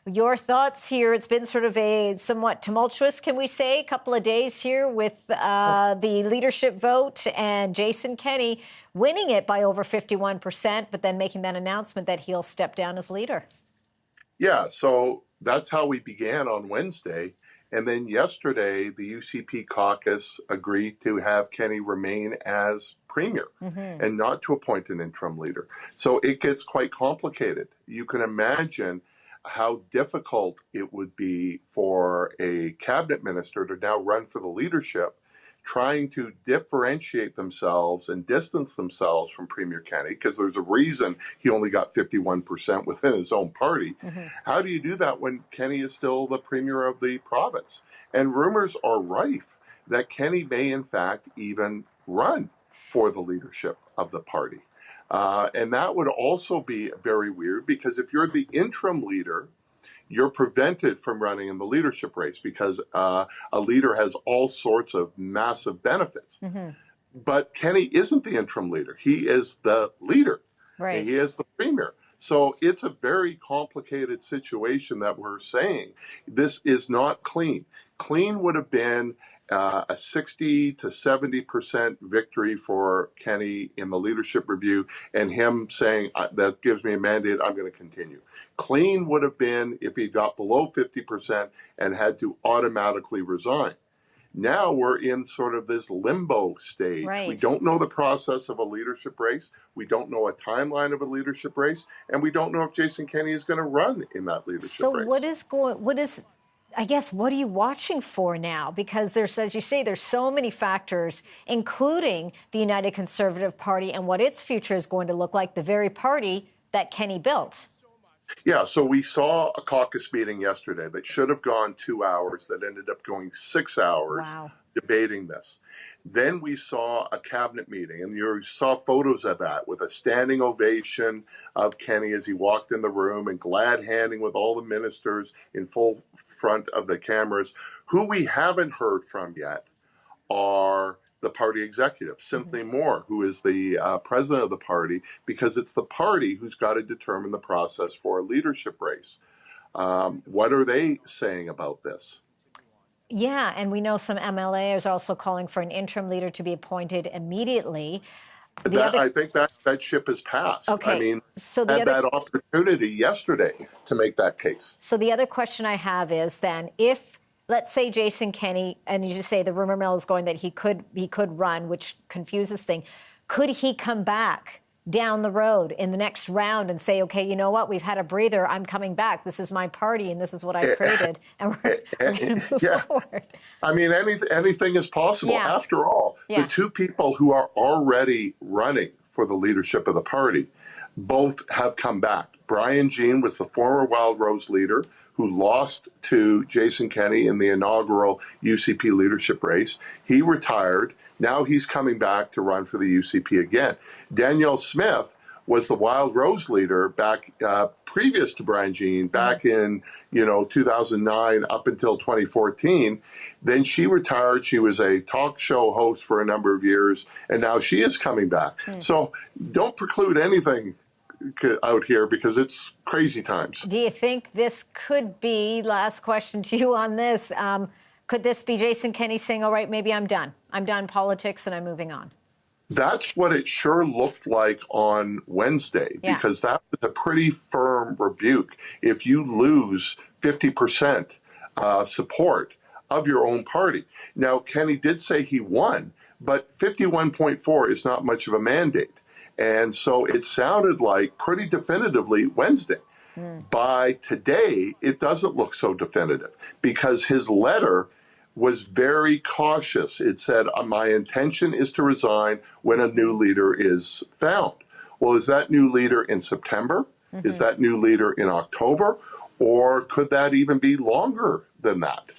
Your thoughts here? It's been sort of a somewhat tumultuous, can we say, couple of days here with the leadership vote and Jason Kenney winning it by over 51%, but then making that announcement that he'll step down as leader. Yeah, so that's how we began on Wednesday. And then yesterday, the UCP caucus agreed to have Kenney remain as premier and not to appoint an interim leader. So it gets quite complicated. You can imagine how difficult it would be for a cabinet minister to now run for the leadership, trying to differentiate themselves and distance themselves from Premier Kenney, because there's a reason he only got 51% within his own party. How do you do that when Kenney is still the premier of the province? And rumors are rife that Kenney may, in fact, even run for the leadership of the party. And that would also be very weird, because if you're the interim leader, you're prevented from running in the leadership race because a leader has all sorts of massive benefits. But Kenney isn't the interim leader. He is the leader. Right. And he is the premier. So it's a very complicated situation that we're saying. This is not clean. Clean would have been a 60 to 70% victory for Kenney in the leadership review, and him saying, that gives me a mandate, I'm going to continue. Clean would have been if he got below 50% and had to automatically resign. Now we're in sort of this limbo stage. Right. We don't know the process of a leadership race. We don't know a timeline of a leadership race. And we don't know if Jason Kenney is going to run in that leadership race. So I guess, what are you watching for now? Because there's, as you say, there's so many factors, including the United Conservative Party and what its future is going to look like, the very party that Kenney built. Yeah, so we saw a caucus meeting yesterday that should have gone 2 hours, that ended up going 6 hours debating this. Then we saw a cabinet meeting, and you saw photos of that with a standing ovation of Kenney as he walked in the room and glad handing with all the ministers in full front of the cameras. Who we haven't heard from yet are the party executive, Cynthia Moore, who is the president of the party, because it's the party who's got to determine the process for a leadership race. What are they saying about this? Yeah, and we know some MLAs are also calling for an interim leader to be appointed immediately. I think that ship has passed. Okay. I mean, so had that opportunity yesterday to make that case. So the other question I have is then, if, let's say, Jason Kenney, and you just say the rumor mill is going that he could run, which confuses things, could he come back down the road in the next round and say, okay, you know what, we've had a breather, I'm coming back, this is my party and this is what I created, and we're going to move forward? I mean, anything is possible. Yeah. After all, the two people who are already running for the leadership of the party both have come back. Brian Jean was the former Wild Rose leader who lost to Jason Kenney in the inaugural UCP leadership race. He retired. Now he's coming back to run for the UCP again. Danielle Smith was the Wild Rose leader back previous to Brian Jean, back in 2009 up until 2014. Then she retired. She was a talk show host for a number of years, and now she is coming back. So don't preclude anything out here, because it's crazy times. Do you think this could be, last question to you on this, could this be Jason Kenney saying, all right, maybe I'm done politics and I'm moving on? That's what it sure looked like on Wednesday, because that was a pretty firm rebuke. If you lose 50% support of your own party. Now, Kenney did say he won, but 51.4 is not much of a mandate. And so it sounded like pretty definitively Wednesday. By today, it doesn't look so definitive, because his letter was very cautious. It said, my intention is to resign when a new leader is found. Well, is that new leader in September? Is that new leader in October? Or could that even be longer than that?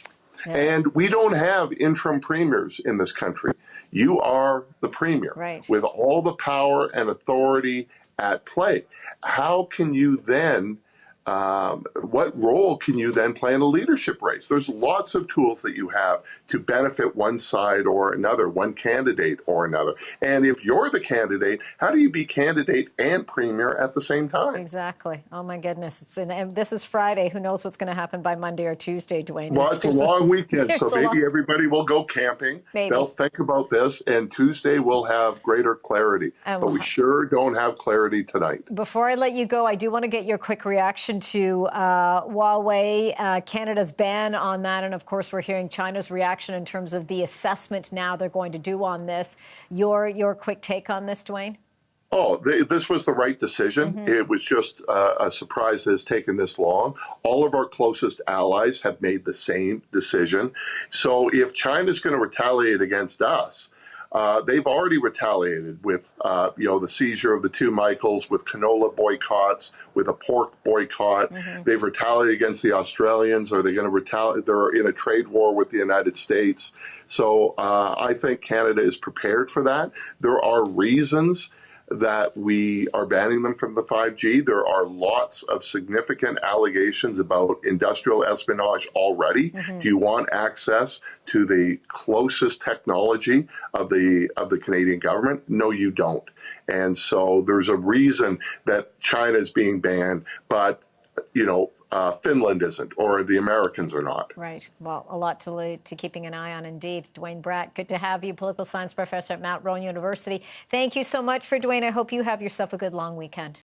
And we don't have interim premiers in this country. You are the premier with all the power and authority at play. How can you then what role can you then play in a leadership race? There's lots of tools that you have to benefit one side or another, one candidate or another. And if you're the candidate, how do you be candidate and premier at the same time? Exactly. Oh, my goodness. And this is Friday. Who knows what's going to happen by Monday or Tuesday, Duane? Well, it's a long weekend, so maybe everybody will go camping. Maybe. They'll think about this, and Tuesday we'll have greater clarity. But we sure don't have clarity tonight. Before I let you go, I do want to get your quick reaction to Huawei, Canada's ban on that. And of course, we're hearing China's reaction in terms of the assessment now they're going to do on this. Your quick take on this, Duane? Oh, this was the right decision. It was just a surprise that it's taken this long. All of our closest allies have made the same decision. So if China's going to retaliate against us, they've already retaliated with, the seizure of the two Michaels, with canola boycotts, with a pork boycott. They've retaliated against the Australians. Are they going to retaliate? They're in a trade war with the United States. So I think Canada is prepared for that. There are reasons that we are banning them from the 5G. There are lots of significant allegations about industrial espionage already. Do you want access to the closest technology of the Canadian government? No, you don't. And so there's a reason that China is being banned, but Finland isn't, or the Americans are not. Right. Well, a lot to keeping an eye on, indeed. Duane Bratt, good to have you, political science professor at Mount Rowan University. Thank you so much for Duane. I hope you have yourself a good long weekend.